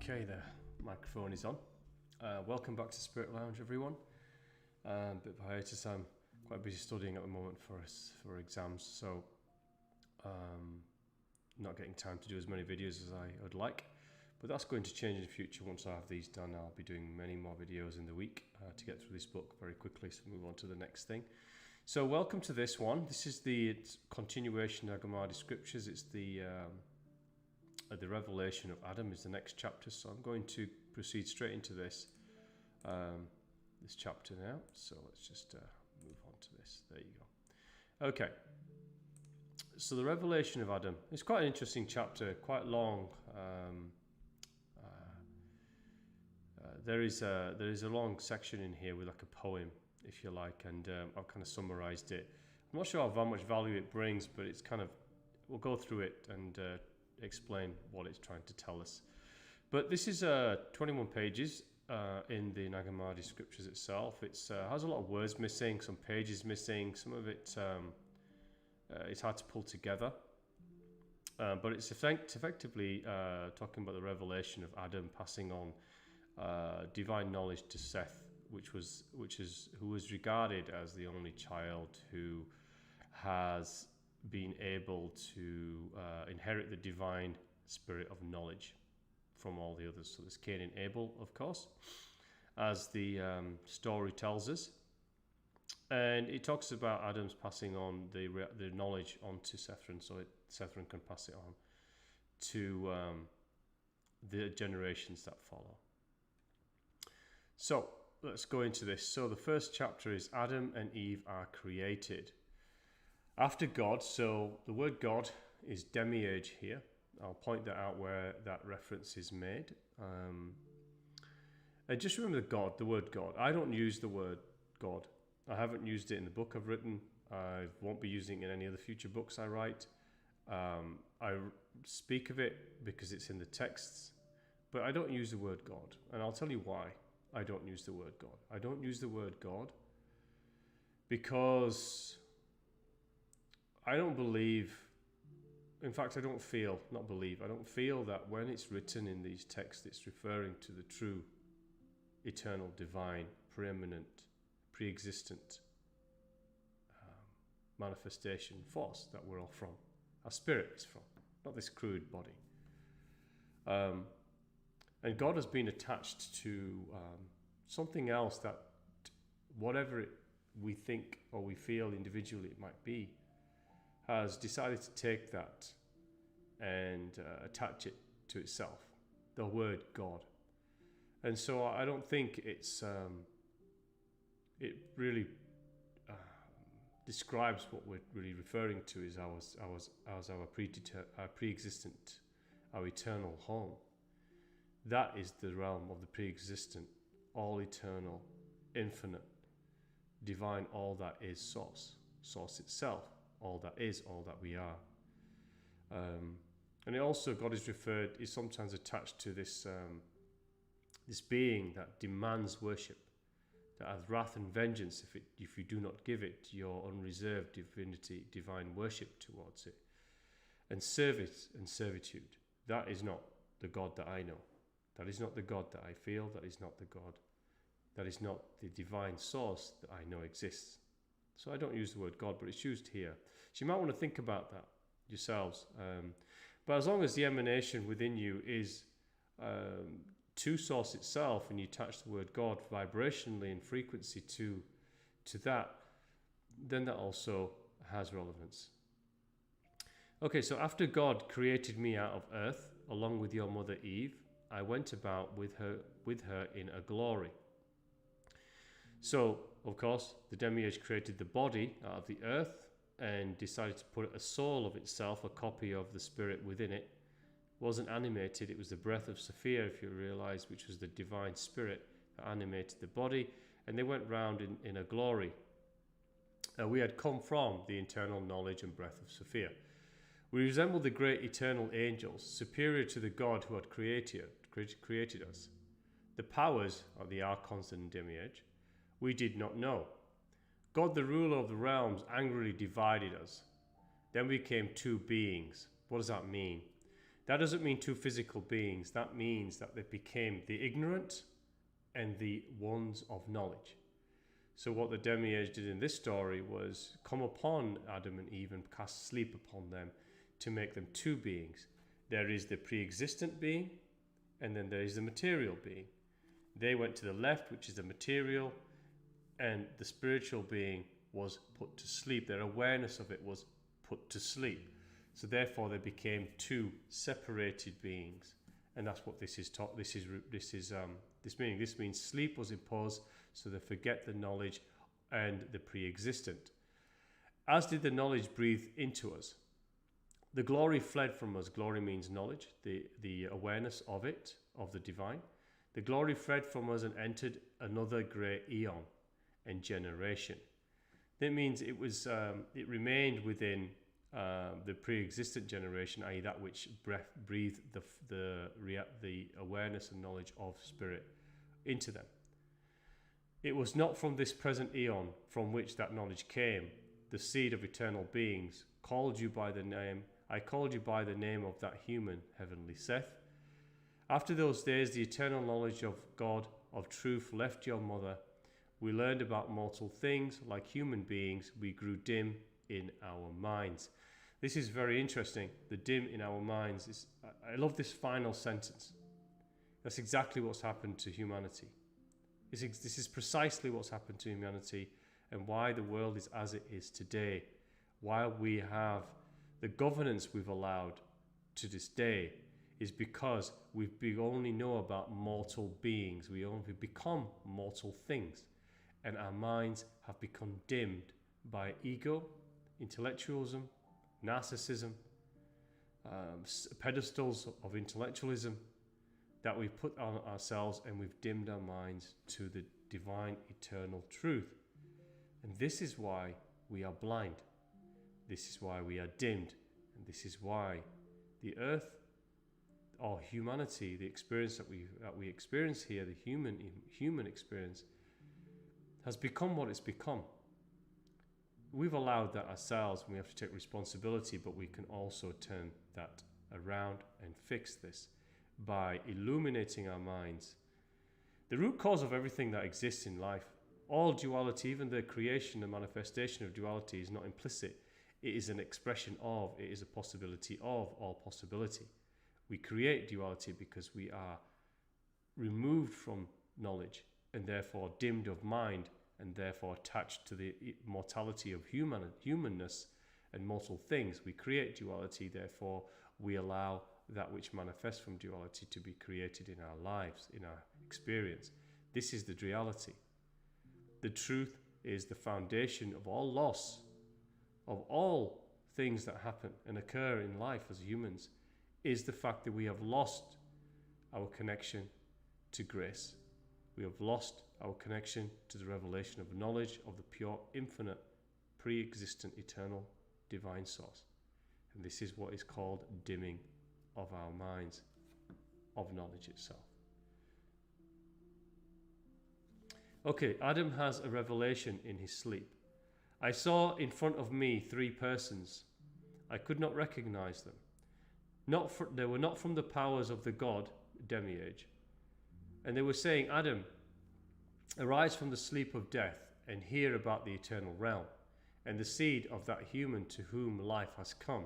Okay, the microphone is on. Welcome back to Spirit Lounge, everyone. Bit of hiatus. I'm quite busy studying at the moment for exams, so not getting time to do as many videos as I would like. But that's going to change in the future. Once I have these done, I'll be doing many more videos in the week to get through this book very quickly, so move on to the next thing. So welcome to this one. This is the continuation of Nag Hammadi Scriptures. It's the revelation of Adam is the next chapter, so I'm going to proceed straight into this chapter now. So let's just move on to this. There you go. Okay. So the revelation of Adam. It's quite an interesting chapter, quite long. There is a long section in here with like a poem, if you like, and I've kind of summarized it. I'm not sure how much value it brings, but it's kind of, we'll go through it and explain what it's trying to tell us. But this is 21 pages in the Nag Hammadi Scriptures itself. It has a lot of words missing, some pages missing, some of it it's hard to pull together. But it's effectively talking about the revelation of Adam passing on divine knowledge to Seth, who was regarded as the only child who has been able to inherit the divine spirit of knowledge from all the others. So there's Cain and Abel, of course, as the story tells us. And it talks about Adam's passing on the knowledge onto Sethran, so Sethran can pass it on to the generations that follow. So let's go into this. So the first chapter is Adam and Eve are created after God. So the word God is demiurge here. I'll point that out where that reference is made. And just remember the word God. I don't use the word God. I haven't used it in the book I've written. I won't be using it in any of the future books I write. I speak of it because it's in the texts, but I don't use the word God. And I'll tell you why I don't use the word God. I don't use the word God because I don't believe, in fact, I don't feel that when it's written in these texts, it's referring to the true, eternal, divine, preeminent, pre-existent manifestation force that we're all from. Our spirit is from, not this crude body. And God has been attached to something else that, whatever we think or we feel individually it might be, has decided to take that and attach it to itself, the word God. And so I don't think it really describes what we're really referring to as our pre-existent, our eternal home. That is the realm of the pre-existent, all eternal, infinite, divine, all that is source itself, all that is, all that we are. And it also, God is sometimes attached to this being that demands worship, that has wrath and vengeance if you do not give it your unreserved divine worship towards it, and service and servitude. That is not the God that I know. That is not the God that I feel. That is not the God. That is not the divine source that I know exists. So I don't use the word God, but it's used here. So you might want to think about that yourselves. But as long as the emanation within you is to source itself, and you attach the word God vibrationally in frequency to that, then that also has relevance. Okay, so after God created me out of earth, along with your mother Eve, I went about with her in a glory. So, of course, the demiurge created the body out of the earth and decided to put a soul of itself, a copy of the spirit within it. It wasn't animated, it was the breath of Sophia, if you realize, which was the divine spirit that animated the body, and they went round in a glory. We had come from the internal knowledge and breath of Sophia. We resembled the great eternal angels, superior to the God who had created us. The powers of the archons and demiurge we did not know. God, the ruler of the realms, angrily divided us. Then we became two beings. What does that mean? That doesn't mean two physical beings. That means that they became the ignorant and the ones of knowledge. So what the demiurge did in this story was come upon Adam and Eve and cast sleep upon them to make them two beings. There is the pre-existent being, and then there is the material being. They went to the left, which is the material, and the spiritual being was put to sleep. Their awareness of it was put to sleep. So therefore they became two separated beings. And that's what this is taught. This meaning. This means sleep was imposed, so they forget the knowledge and the pre-existent. As did the knowledge breathe into us. The glory fled from us. Glory means knowledge, the awareness of it, of the divine. The glory fled from us and entered another great eon and generation. That means it remained within the pre-existent generation, i.e. that which breathed the awareness and knowledge of spirit into them. It was not from this present eon from which that knowledge came. The seed of eternal beings called you by the name. I called you by the name of that human, heavenly Seth. After those days, the eternal knowledge of God, of truth, left your mother. We learned about mortal things. Like human beings, we grew dim in our minds. This is very interesting. The dim in our minds is. I love this final sentence. That's exactly what's happened to humanity. This is precisely what's happened to humanity and why the world is as it is today. Why we have the governance we've allowed to this day is because we only know about mortal beings. We only become mortal things. And our minds have become dimmed by ego, intellectualism, narcissism, pedestals of intellectualism that we've put on ourselves, and we've dimmed our minds to the divine eternal truth. And this is why we are blind. This is why we are dimmed. And this is why the earth, or humanity, the experience that we experience here, the human experience, has become what it's become. We've allowed that ourselves, and we have to take responsibility, but we can also turn that around and fix this by illuminating our minds. The root cause of everything that exists in life, all duality, even the creation and manifestation of duality, is not implicit. It is an expression of, it is a possibility of all possibility. We create duality because we are removed from knowledge and therefore dimmed of mind and therefore attached to the mortality of humanness and mortal things. We create duality, therefore we allow that which manifests from duality to be created in our lives, in our experience. This is the reality. The truth is the foundation of all loss, of all things that happen and occur in life as humans, is the fact that we have lost our connection to grace. We have lost our connection to the revelation of knowledge of the pure, infinite, pre-existent, eternal, divine source. And this is what is called dimming of our minds, of knowledge itself. Okay, Adam has a revelation in his sleep. I saw in front of me 3 persons. I could not recognize them. They were not from the powers of the god, demiurge. And they were saying, Adam, arise from the sleep of death and hear about the eternal realm and the seed of that human to whom life has come,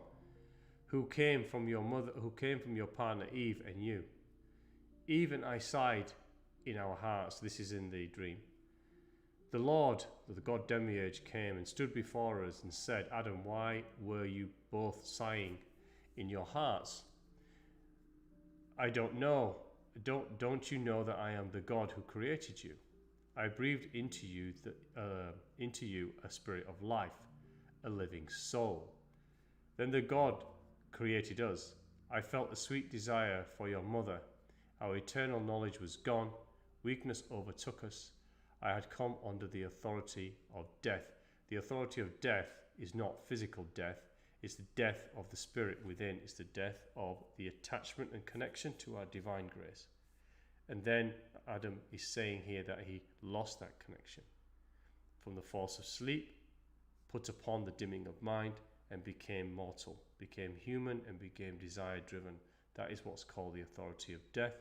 who came from your partner Eve and you. Eve and I sighed in our hearts. This is in the dream. The Lord, the god demiurge, came and stood before us and said, Adam, why were you both sighing in your hearts? I don't know. Don't you know that I am the God who created you? I breathed into you a spirit of life, a living soul. Then the God created us. I felt a sweet desire for your mother. Our eternal knowledge was gone. Weakness overtook us. I had come under the authority of death. The authority of death is not physical death. It's the death of the spirit within. It's the death of the attachment and connection to our divine grace. And then Adam is saying here that he lost that connection from the force of sleep, put upon the dimming of mind, and became mortal, became human, and became desire-driven, That is what's called the authority of death.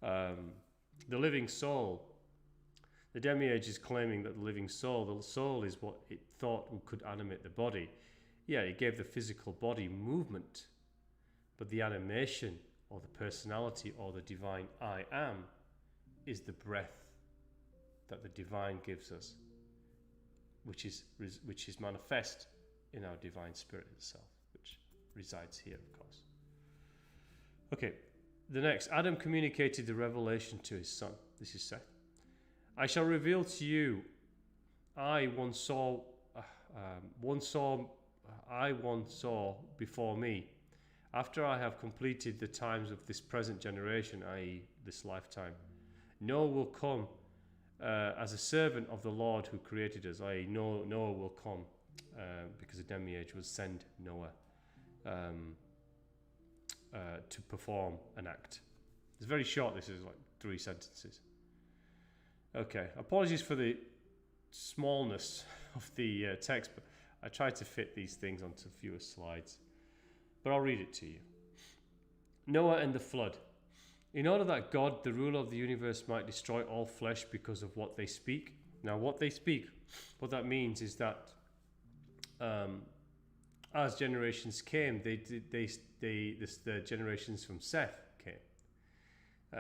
The living soul, the demiurge is claiming that the the soul is what it thought could animate the body. Yeah, it gave the physical body movement, but the animation or the personality or the divine I am is the breath that the divine gives us, which is manifest in our divine spirit itself, which resides here, of course. Okay, the next. Adam communicated the revelation to his son. This is Seth. I shall reveal to you, I once saw before me, after I have completed the times of this present generation, i.e. this lifetime. Noah will come as a servant of the Lord who created us, i.e. Noah will come because the demiurge will send Noah to perform an act. It's very short, this is like 3 sentences. Okay, apologies for the smallness of the text, but I tried to fit these things onto fewer slides. But I'll read it to you. Noah and the flood. In order that God, the ruler of the universe, might destroy all flesh because of what they speak. Now, what they speak, what that means is that as generations came, the generations from Seth came.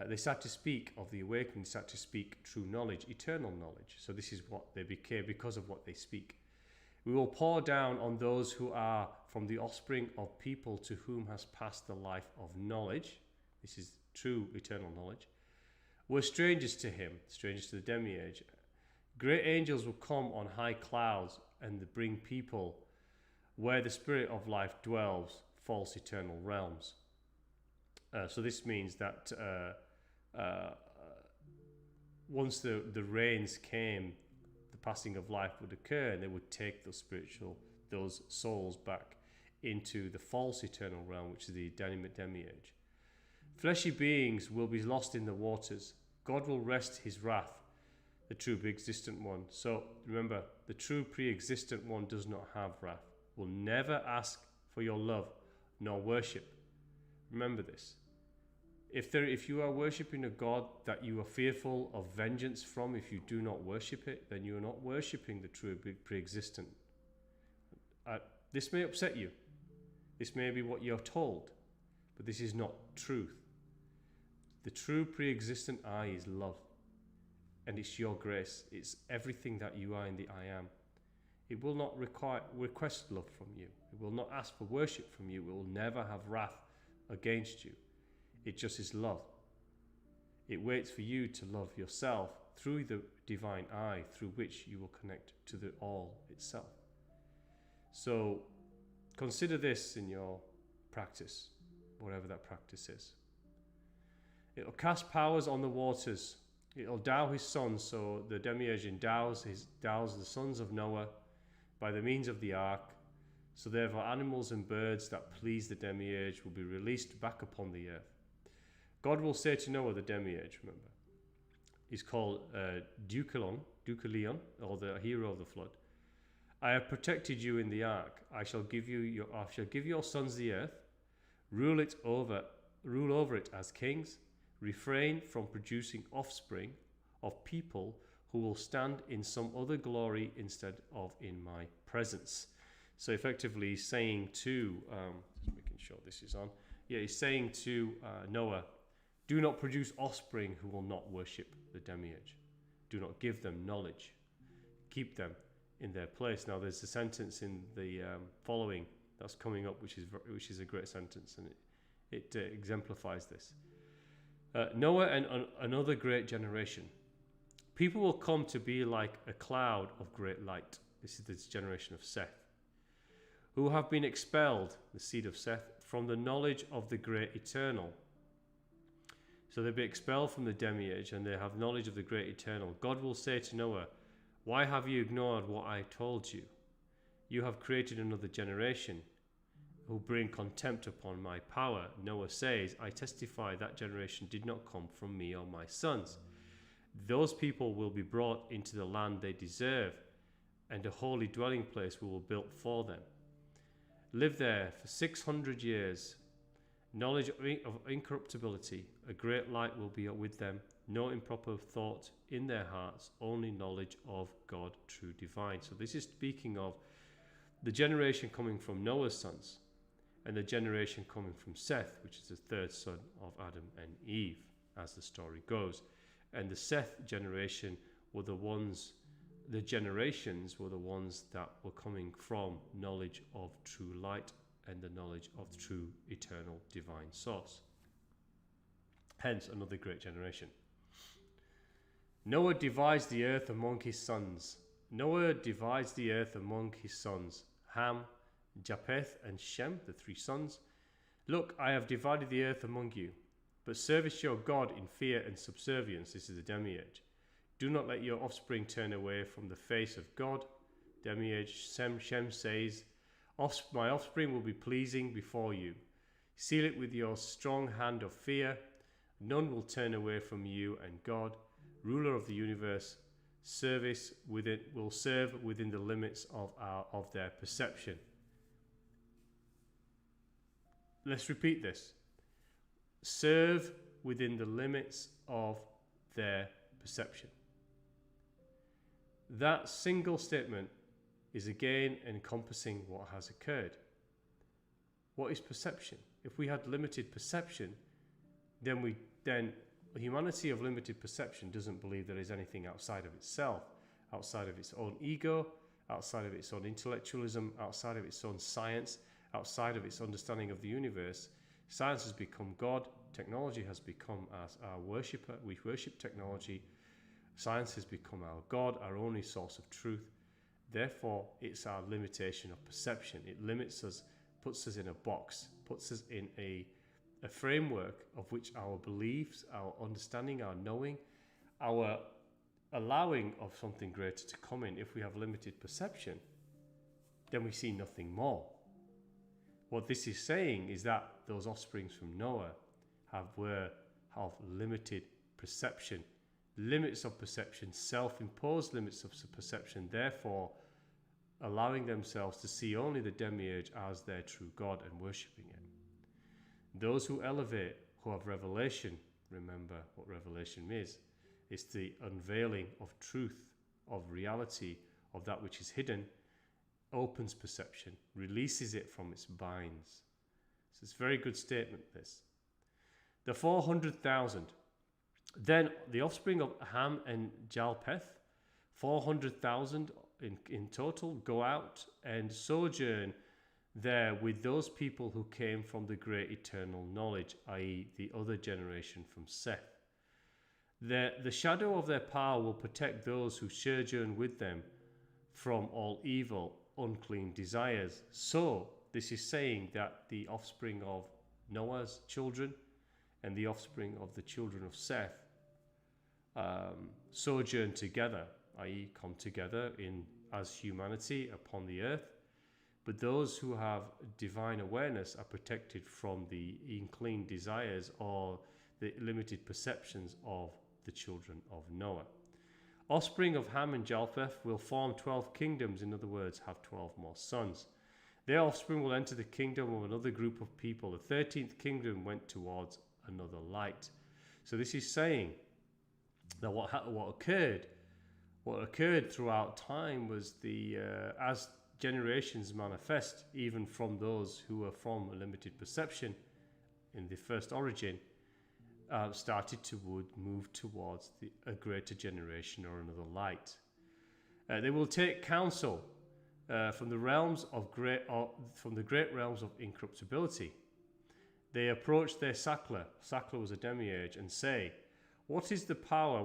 They start to speak of the awakening, start to speak true knowledge, eternal knowledge. So this is what they became because of what they speak. We will pour down on those who are from the offspring of people to whom has passed the life of knowledge. This is true eternal knowledge. We're strangers to him, strangers to the demiurge. Great angels will come on high clouds and bring people where the spirit of life dwells, false eternal realms. So this means that once the rains came, the passing of life would occur, and they would take those souls back into the false eternal realm, which is the demiurge. Fleshy beings will be lost in the waters. God will rest his wrath, the true pre-existent one. So remember, the true pre-existent one does not have wrath, will never ask for your love nor worship. Remember this. If you are worshipping a God that you are fearful of vengeance from, if you do not worship it, then you are not worshipping the true pre-existent. This may upset you. This may be what you're told, but this is not truth. The true pre-existent I is love, and it's your grace. It's everything that you are in the I am. It will not request love from you. It will not ask for worship from you. It will never have wrath against you. It just is love. It waits for you to love yourself through the divine I, through which you will connect to the all itself. So consider this in your practice, whatever that practice is. It will cast powers on the waters. It will dow his sons. So the demiurge endows the sons of Noah by the means of the ark. So therefore animals and birds that please the demiurge will be released back upon the earth. God will say to Noah, the demiurge, remember, he's called Deucalion, or the hero of the flood. I have protected you in the ark. I shall give your sons the earth. Rule over it as kings. Refrain from producing offspring of people who will stand in some other glory instead of in my presence. So effectively he's saying to, just making sure this is on. Yeah, he's saying to Noah, do not produce offspring who will not worship the demiurge. Do not give them knowledge. Keep them in their place. Now there's a sentence in the following that's coming up, which is a great sentence, and it exemplifies this. Noah and another great generation. People will come to be like a cloud of great light. This is the generation of Seth, who have been expelled, the seed of Seth, from the knowledge of the great eternal. So they'll be expelled from the demiurge and they have knowledge of the great eternal. God will say to Noah, why have you ignored what I told you? You have created another generation who bring contempt upon my power. Noah says, I testify that generation did not come from me or my sons. Those people will be brought into the land they deserve, and a holy dwelling place we will build for them. Live there for 600 years knowledge of incorruptibility, a great light will be with them, no improper thought in their hearts, only knowledge of God, true divine. So this is speaking of the generation coming from Noah's sons, and the generation coming from Seth, which is the third son of Adam and Eve, as the story goes. And the Seth generation were the generations were the ones that were coming from knowledge of true light and the knowledge of true eternal divine source. Hence, another great generation. Noah divides the earth among his sons. Noah divides the earth among his sons, Ham, Japheth, and Shem, the three sons. Look, I have divided the earth among you, but service your God in fear and subservience. This is the demiurge. Do not let your offspring turn away from the face of God. Demiurge Shem says, my offspring will be pleasing before you. Seal it with your strong hand of fear. None will turn away from you, and God, ruler of the universe, will serve within the limits of their perception. Let's repeat this. Serve within the limits of their perception. That single statement is again encompassing what has occurred. What is perception? If we had limited perception, then humanity of limited perception doesn't believe there is anything outside of itself, outside of its own ego, outside of its own intellectualism, outside of its own science, outside of its understanding of the universe. Science has become God. Technology has become as our worshipper. We worship technology. Science has become our God, our only source of truth. Therefore, it's our limitation of perception. It limits us, puts us in a box, puts us in a framework of which our beliefs, our understanding, our knowing, our allowing of something greater to come in. If we have limited perception, then we see nothing more. What this is saying is that those offsprings from Noah have limited perception, limits of perception, self-imposed limits of perception, therefore allowing themselves to see only the demiurge as their true God and worshipping it. Those who elevate, who have revelation, remember what revelation is. It's the unveiling of truth, of reality, of that which is hidden, opens perception, releases it from its binds. So it's a very good statement, this. The 400,000. Then the offspring of Ham and Japheth, 400,000 in total, go out and sojourn there with those people who came from the great eternal knowledge, i.e. the other generation from Seth. The shadow of their power will protect those who sojourn with them from all evil, unclean desires. So this is saying that the offspring of Noah's children and the offspring of the children of Seth sojourn together, i.e. come together as humanity upon the earth. But those who have divine awareness are protected from the unclean desires or the limited perceptions of the children of Noah. Offspring of Ham and Japheth will form 12 kingdoms, in other words, have 12 more sons. Their offspring will enter the kingdom of another group of people. The 13th kingdom went towards another light. So this is saying that what occurred throughout time was as generations manifest, even from those who were from a limited perception in the first origin, started to move towards a greater generation or another light. They will take counsel from the great realms of incorruptibility. They approach their Sakla was a demiurge, and say, What is the power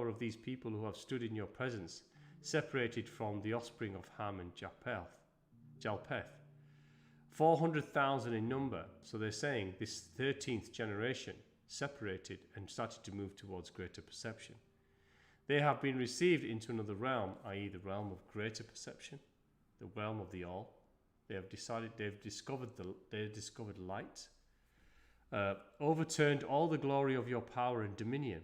of these people who have stood in your presence, separated from the offspring of Ham and Japheth? 400,000 in number. So they're saying this 13th generation separated and started to move towards greater perception. They have been received into another realm, i.e. the realm of greater perception, the realm of the all. They've discovered light, overturned all the glory of your power and dominion.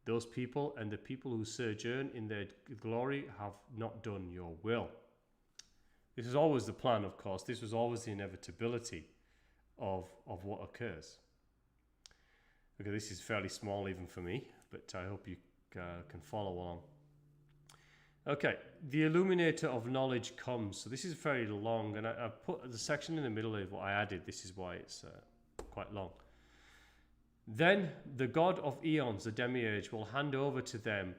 Those people and the people who sojourn in their glory have not done your will. This is always the plan, of course. This was always the inevitability. of what occurs. Okay, this is fairly small even for me, but I hope you can follow along. Okay, the illuminator of knowledge comes. So this is very long, and I've put the section in the middle of what I added. This is why it's quite long. Then the God of eons, the demiurge, will hand over to them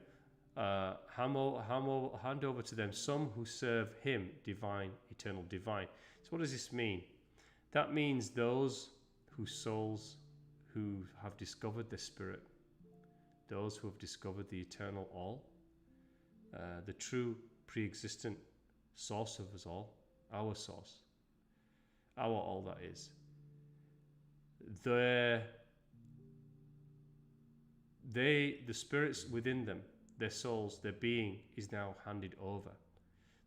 hand over to them some who serve him, divine, eternal divine. So what does this mean? That means those whose souls who have discovered the spirit, those who have discovered the eternal all, the true pre-existent source of us all, our source, our all that is. The spirits within them, their souls, their being is now handed over.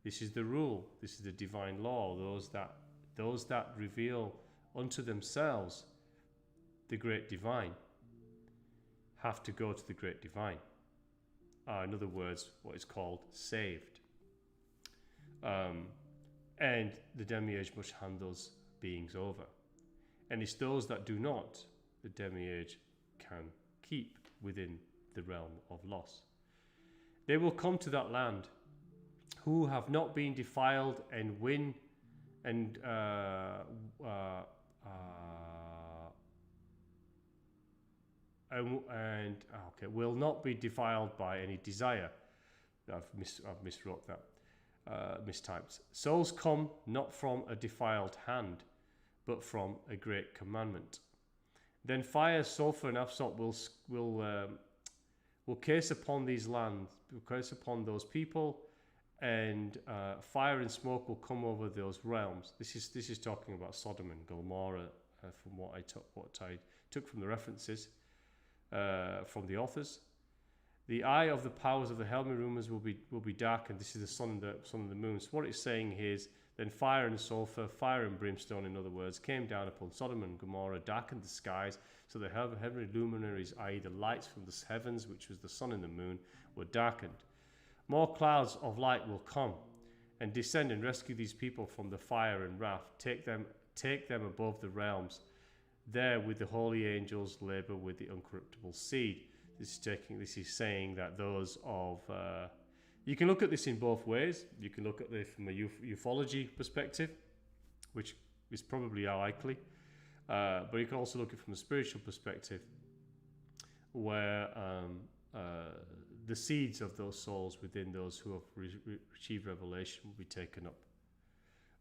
This is the rule. This is the divine law. Those that reveal unto themselves the great divine have to go to the great divine. In other words, what is called saved. And the demiurge must hand those beings over. And it's those that do not, the demiurge can keep within the realm of loss. They will come to that land who have not been defiled and win and will not be defiled by any desire. I've miswrote that, mistyped. Souls come not from a defiled hand, but from a great commandment. Then fire, sulfur, and asphalt will case upon these lands, will case upon those people, and fire and smoke will come over those realms. This is talking about Sodom and Gomorrah, from what I took from the references from the authors. The eye of the powers of the heavenly rulers will be darkened. This is the sun and the moon. So what it's saying here is, then fire and sulfur, fire and brimstone, in other words, came down upon Sodom and Gomorrah, darkened the skies, so the heavenly luminaries, i.e. the lights from the heavens, which was the sun and the moon, were darkened. More clouds of light will come and descend and rescue these people from the fire and wrath, take them above the realms. There with the holy angels labor with the uncorruptible seed. This is saying that those of you can look at this in both ways. You can look at it from a ufology perspective, which is probably likely, but you can also look at it from a spiritual perspective, where the seeds of those souls within those who have achieved revelation will be taken up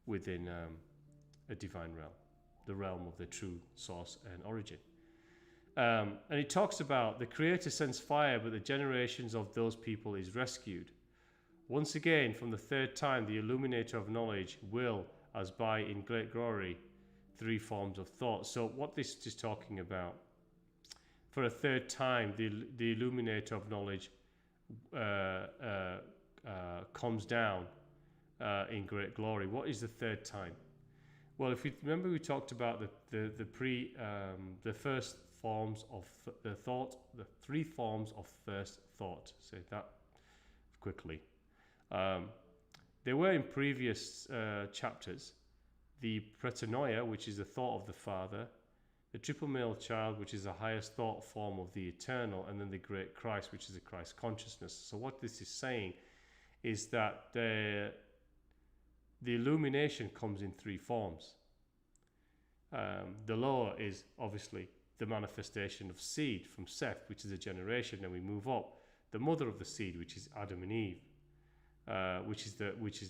within a divine realm, the realm of the true source and origin. And it talks about the Creator sends fire, but the generations of those people is rescued. Once again, from the third time, the illuminator of knowledge will, as by in great glory, three forms of thought. So what this is talking about, for a third time, the illuminator of knowledge comes down in great glory. What is the third time? Well, if you remember, we talked about the first forms of the thought, the three forms of first thought. Say that quickly. There were in previous chapters the pretanoia, which is the thought of the Father, the triple male child, which is the highest thought form of the eternal, and then the great Christ, which is the Christ consciousness. So what this is saying is that the illumination comes in three forms. The lower is obviously the manifestation of seed from Seth, which is a generation. Then we move up, the mother of the seed, which is Adam and Eve, which is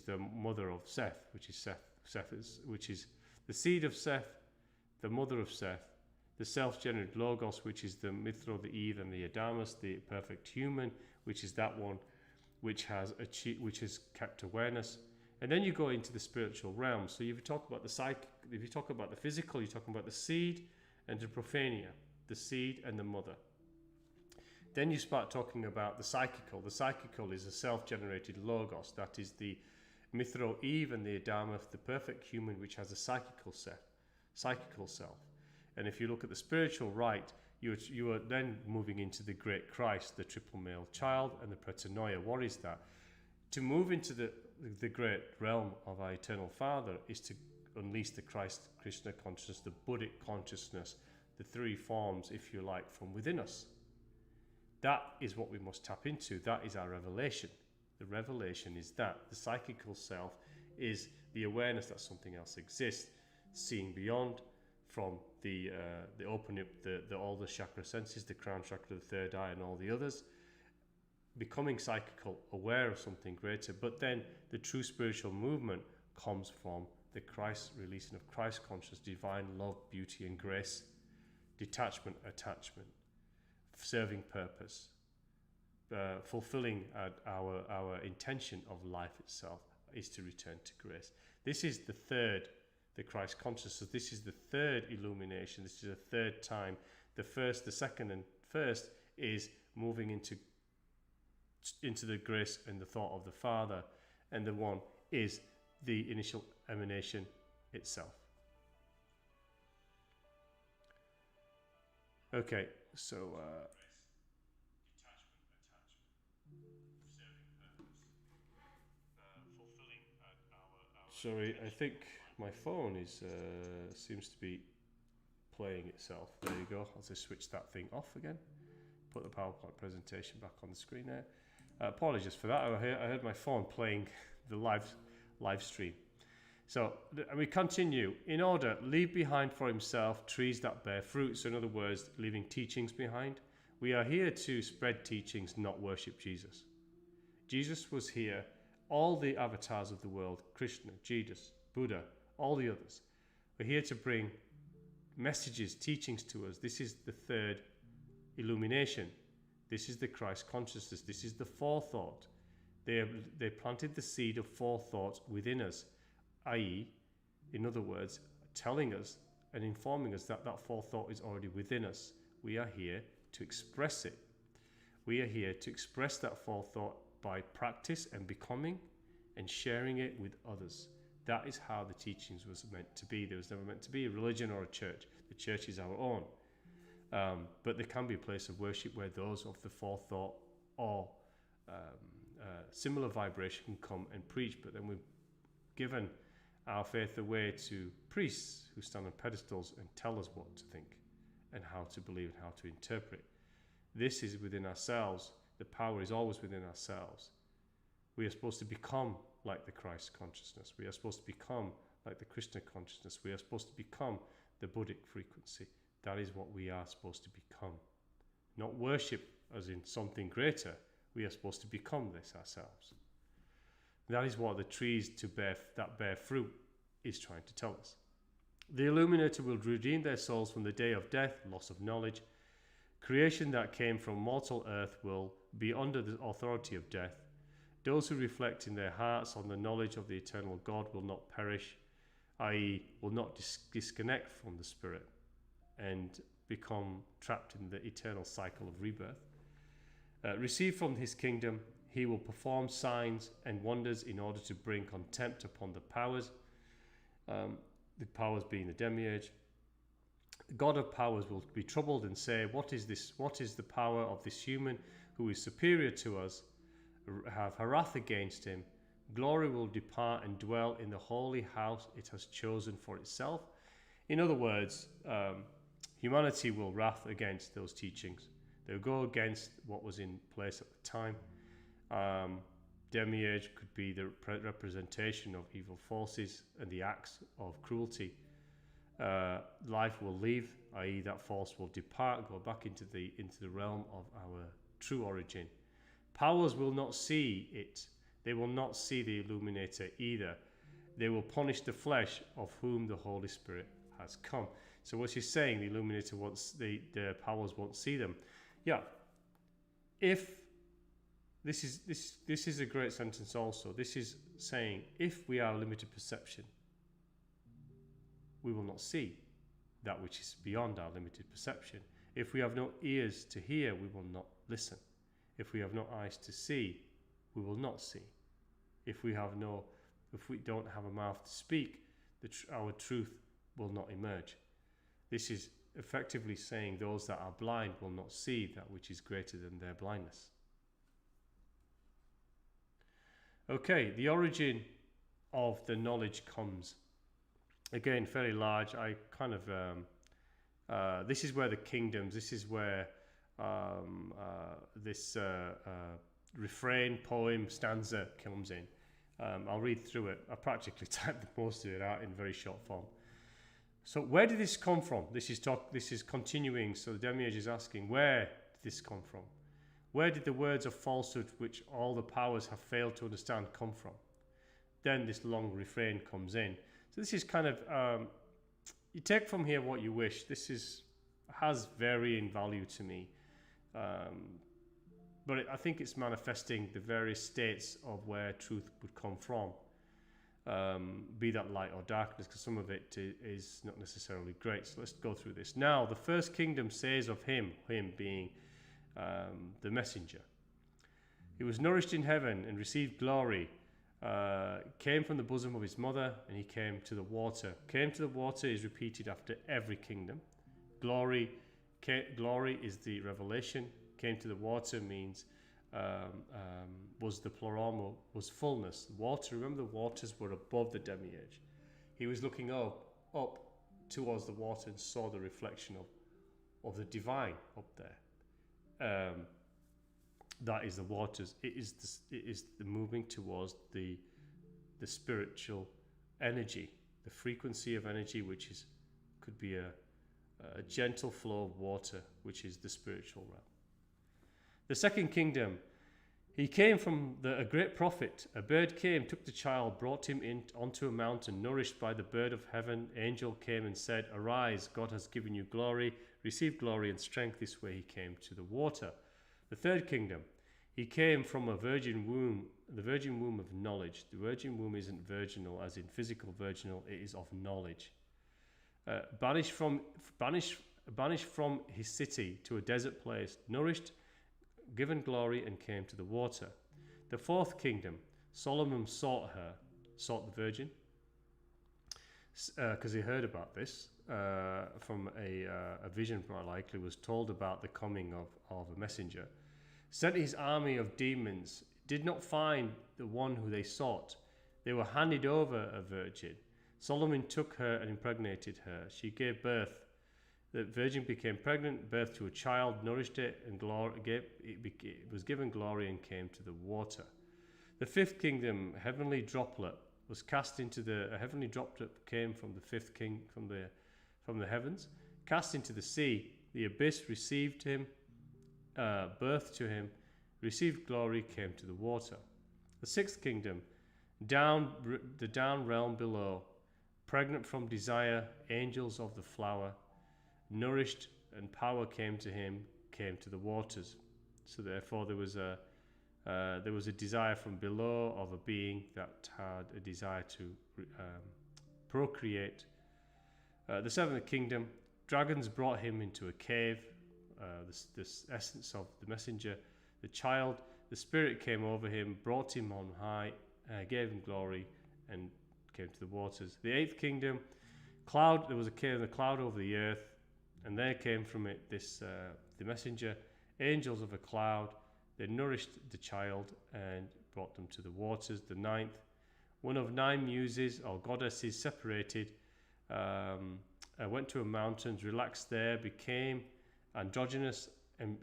the mother of Seth, which is which is the seed of Seth, the mother of Seth, the self-generated Logos, which is the Mithro, the Eve, and the Adamus, the perfect human, which is that one which has kept awareness. And then you go into the spiritual realm. So if you talk about the psychic, if you talk about the physical, you're talking about the seed and the prophania, the seed and the mother. Then you start talking about the psychical. The psychical is a self-generated Logos. That is the Mithro, Eve, and the Adamus, the perfect human, which has a psychical self. And if you look at the spiritual right, you are then moving into the great Christ, the triple male child, and the pretanoia. What is that? To move into the great realm of our eternal Father is to unleash the Christ Krishna consciousness, the Buddhic consciousness, the three forms, if you like, from within us. That is what we must tap into. That is our revelation. The revelation is that. The psychical self is the awareness that something else exists, seeing beyond from the opening up all the chakra senses, the crown chakra, the third eye, and all the others, becoming psychical, aware of something greater. But then the true spiritual movement comes from the Christ releasing of Christ consciousness, divine love, beauty, and grace, detachment, attachment, serving purpose, fulfilling our intention of life itself is to return to grace. This is the third, the Christ consciousness. This is the third illumination. This is the third time. The first, the second, and first is moving into the grace and the thought of the Father, and the one is the initial emanation itself. Okay, so sorry, I think my phone is seems to be playing itself. There you go. I'll just switch that thing off again. Put the PowerPoint presentation back on the screen there. Apologies for that. I heard my phone playing the live stream. So we continue. In order, leave behind for himself trees that bear fruit. So in other words, leaving teachings behind. We are here to spread teachings, not worship Jesus. Jesus was here. All the avatars of the world, Krishna, Jesus, Buddha, all the others, we're here to bring messages, teachings to us. This is the third illumination. This is the Christ consciousness. This is the forethought. They planted the seed of forethought within us, i.e., in other words, telling us and informing us that that forethought is already within us. We are here to express it. We are here to express that forethought by practice and becoming and sharing it with others. That is how the teachings was meant to be. There was never meant to be a religion or a church. The church is our own. But there can be a place of worship where those of the forethought or similar vibration can come and preach. But then we've given our faith away to priests who stand on pedestals and tell us what to think and how to believe and how to interpret. This is within ourselves. The power is always within ourselves. We are supposed to become like the Christ consciousness. We are supposed to become like the Krishna consciousness. We are supposed to become the Buddhic frequency. That is what we are supposed to become. Not worship as in something greater. We are supposed to become this ourselves. That is what the trees that bear fruit is trying to tell us. The illuminator will redeem their souls from the day of death, loss of knowledge. Creation that came from mortal earth will be under the authority of death. Those who reflect in their hearts on the knowledge of the eternal God will not perish, i.e., will not disconnect from the Spirit and become trapped in the eternal cycle of rebirth. Receive from his kingdom, he will perform signs and wonders in order to bring contempt upon the powers being the demiurge. The God of powers will be troubled and say, what is this? What is the power of this human who is superior to us? Have wrath against him. Glory will depart and dwell in the holy house it has chosen for itself. In other words, humanity will wrath against those teachings. They'll go against what was in place at the time. Demiurge could be the representation of evil forces and the acts of cruelty. Life will leave, i.e. that force will depart, go back into the realm of our true origin. Powers will not see it. They will not see the illuminator either. They will punish the flesh of whom the Holy Spirit has come. So what she's saying, the illuminator wants the powers won't see them. Yeah. If this is a great sentence also. This is saying if we are limited perception, we will not see that which is beyond our limited perception. If we have no ears to hear, we will not listen. If we have no eyes to see, we will not see. If we don't have a mouth to speak, our truth will not emerge. This is effectively saying those that are blind will not see that which is greater than their blindness. Okay, the origin of the knowledge comes again, fairly large. I kind of, this is where the kingdoms, this is where this refrain, poem, stanza comes in. I'll read through it. I practically typed most of it out in very short form. So where did this come from? This is continuing. So the demiurge is asking, where did this come from? Where did the words of falsehood, which all the powers have failed to understand, come from? Then this long refrain comes in. So this is kind of, you take from here what you wish. This has varying value to me. But I think it's manifesting the various states of where truth would come from, be that light or darkness, because some of it is not necessarily great. So let's go through this. Now, the first kingdom says of him being the messenger. He was nourished in heaven and received glory, came from the bosom of his mother, and he came to the water. Came to the water is repeated after every kingdom. Glory is the revelation. Came to the water means was the plural, was fullness. Water, remember the waters were above the demiurge. He was looking up towards the water and saw the reflection of the divine up there. That is the waters. It is the moving towards the spiritual energy, the frequency of energy, which could be a gentle flow of water, which is the spiritual realm. The second kingdom, he came from a great prophet. A bird came, took the child, brought him onto a mountain, nourished by the bird of heaven. Angel came and said, "Arise, God has given you glory. Receive glory and strength." This way he came to the water. The third kingdom, he came from a virgin womb, the virgin womb of knowledge. The virgin womb isn't virginal as in physical virginal, it is of knowledge. Banished from his city to a desert place, nourished, given glory, and came to the water. The fourth kingdom, Solomon sought the virgin, because he heard about this from a vision, more likely, was told about the coming of a messenger. Sent his army of demons, did not find the one who they sought. They were handed over a virgin. Solomon took her and impregnated her. She gave birth. The virgin became pregnant, birth to a child, nourished it, and it was given glory and came to the water. The fifth kingdom, heavenly droplet, was cast into a heavenly droplet came from the fifth king from the heavens, cast into the sea. The abyss received him, birth to him, received glory, came to the water. The sixth kingdom, the down realm below, pregnant from desire, angels of the flower, nourished, and power came to him, came to the waters. So therefore there was a desire from below of a being that had a desire to procreate. The seventh kingdom, dragons brought him into a cave. This essence of the messenger, the child, the spirit came over him, brought him on high, gave him glory, and came to the waters. The eighth kingdom, cloud. There was a cloud over the earth, and there came from it the messenger, angels of a cloud. They nourished the child and brought them to the waters. The ninth, one of 9 muses or goddesses separated, went to a mountain, relaxed there, became androgynous,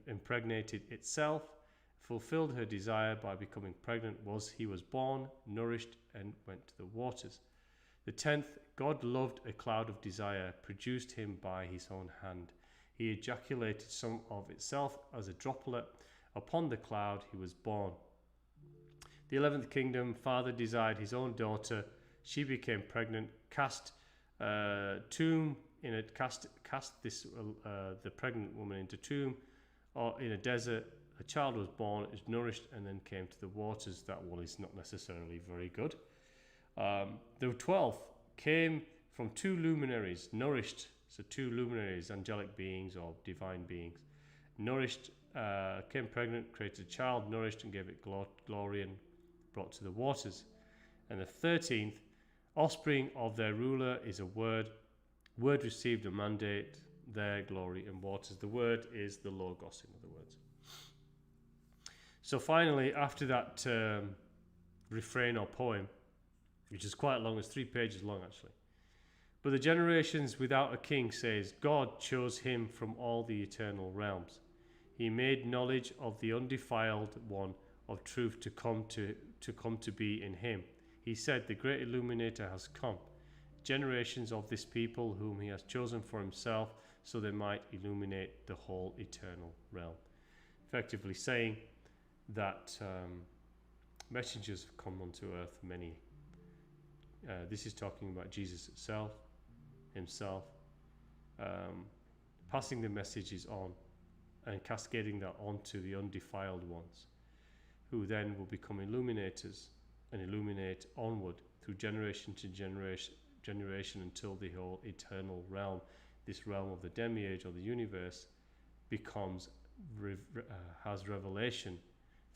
impregnated itself, fulfilled her desire by becoming pregnant. He was born, nourished, and went to the waters. The 10th, God loved a cloud of desire, produced him by his own hand. He ejaculated some of itself as a droplet. Upon the cloud he was born. The 11th kingdom, father desired his own daughter. She became pregnant, cast the pregnant woman into tomb or in a desert. A child was born, is nourished, and then came to the waters. That one is not necessarily very good. The 12th came from 2 luminaries, nourished. So 2 luminaries, angelic beings or divine beings, nourished, came pregnant, created a child, nourished, and gave it glory and brought to the waters. And the 13th, offspring of their ruler is a word. Word received a mandate, their glory and waters. The word is the Logos, in other words. So finally, after that refrain or poem, which is quite long, it's 3 pages long actually. But the generations without a king says, God chose him from all the eternal realms. He made knowledge of the undefiled one of truth to come to be in him. He said, the great illuminator has come. Generations of this people whom he has chosen for himself, so they might illuminate the whole eternal realm. Effectively saying that messengers have come onto earth many. This is talking about Jesus himself, passing the messages on and cascading that onto the undefiled ones, who then will become illuminators and illuminate onward through generation to generation until the whole eternal realm, this realm of the demiurge or the universe, becomes has revelation,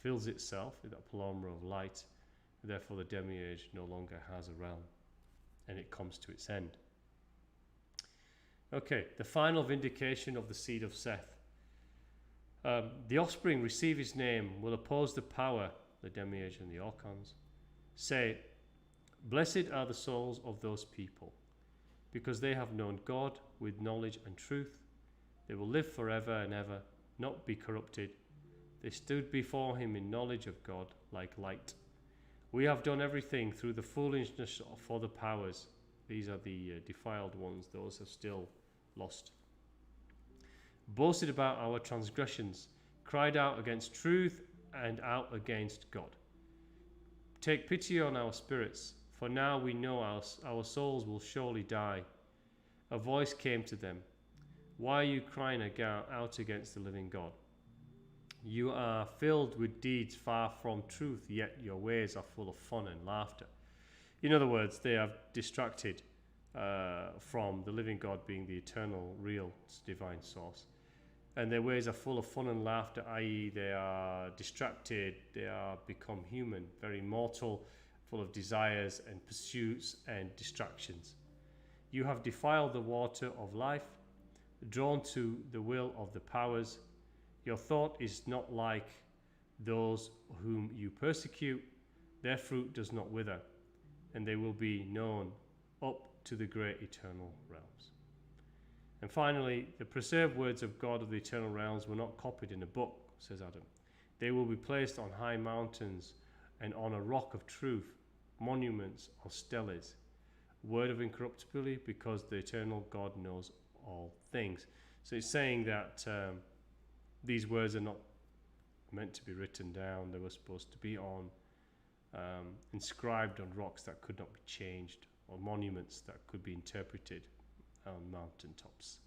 fills itself with that paloma of light. Therefore the demiurge no longer has a realm, and it comes to its end. Okay, the final vindication of the seed of Seth. The offspring receive his name, will oppose the power, the demiurge and the archons. Say, blessed are the souls of those people, because they have known God with knowledge and truth. They will live forever and ever, not be corrupted. They stood before him in knowledge of God like light. We have done everything through the foolishness for the powers. These are the defiled ones, those are still lost. Boasted about our transgressions, cried out against truth and out against God. Take pity on our spirits, for now we know our souls will surely die. A voice came to them. Why are you crying out against the living God? You are filled with deeds far from truth, yet your ways are full of fun and laughter. In other words, they are distracted from the living God being the eternal, real, divine source. And their ways are full of fun and laughter, i.e. they are distracted, they are become human, very mortal, full of desires and pursuits and distractions. You have defiled the water of life, drawn to the will of the powers. Your thought is not like those whom you persecute. Their fruit does not wither, and they will be known up to the great eternal realms. And finally, the preserved words of God of the eternal realms were not copied in a book, says Adam. They will be placed on high mountains and on a rock of truth, monuments or steles. Word of incorruptibility, because the eternal God knows all things. So it's saying that these words are not meant to be written down. They were supposed to be on inscribed on rocks that could not be changed, or monuments that could be interpreted on mountaintops.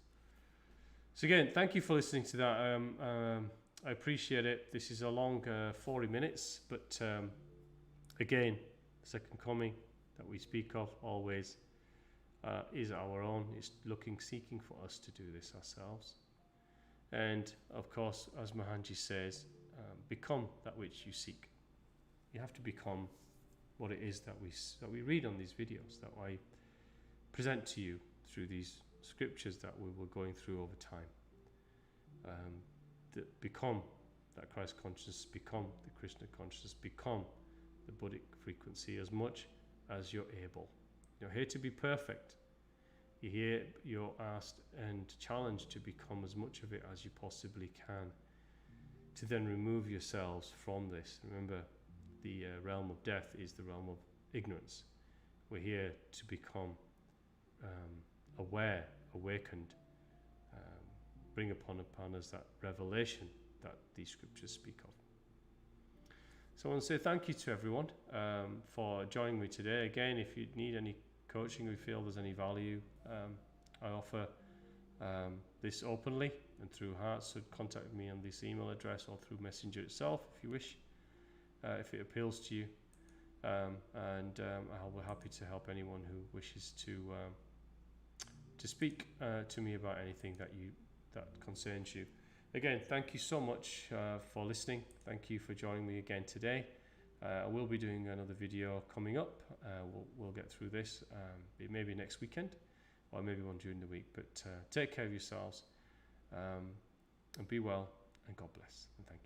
So again, thank you for listening to that. I appreciate it. This is a long 40 minutes, but again, the second coming that we speak of always is our own. It's seeking for us to do this ourselves. And of course, as Mahanji says, become that which you seek. You have to become what it is that we read on these videos, that I present to you through these scriptures that we were going through over time. That become that Christ consciousness, become the Krishna consciousness, become the Buddhic frequency as much as you're able. You're here to be perfect. You're asked and challenged to become as much of it as you possibly can, to then remove yourselves from this. Remember, the realm of death is the realm of ignorance. We're here to become aware, awakened, bring upon us that revelation that these scriptures speak of. So I want to say thank you to everyone for joining me today. Again, if you need any coaching, we feel there's any value, I offer this openly and through heart, so contact me on this email address or through Messenger itself if you wish, if it appeals to you, and I'll be happy to help anyone who wishes to speak to me about anything that concerns you. Again, thank you so much for listening. Thank you for joining me again today. I will be doing another video coming up. We'll get through this. It may be next weekend, or maybe one during the week. But take care of yourselves, and be well, and God bless, and thank you.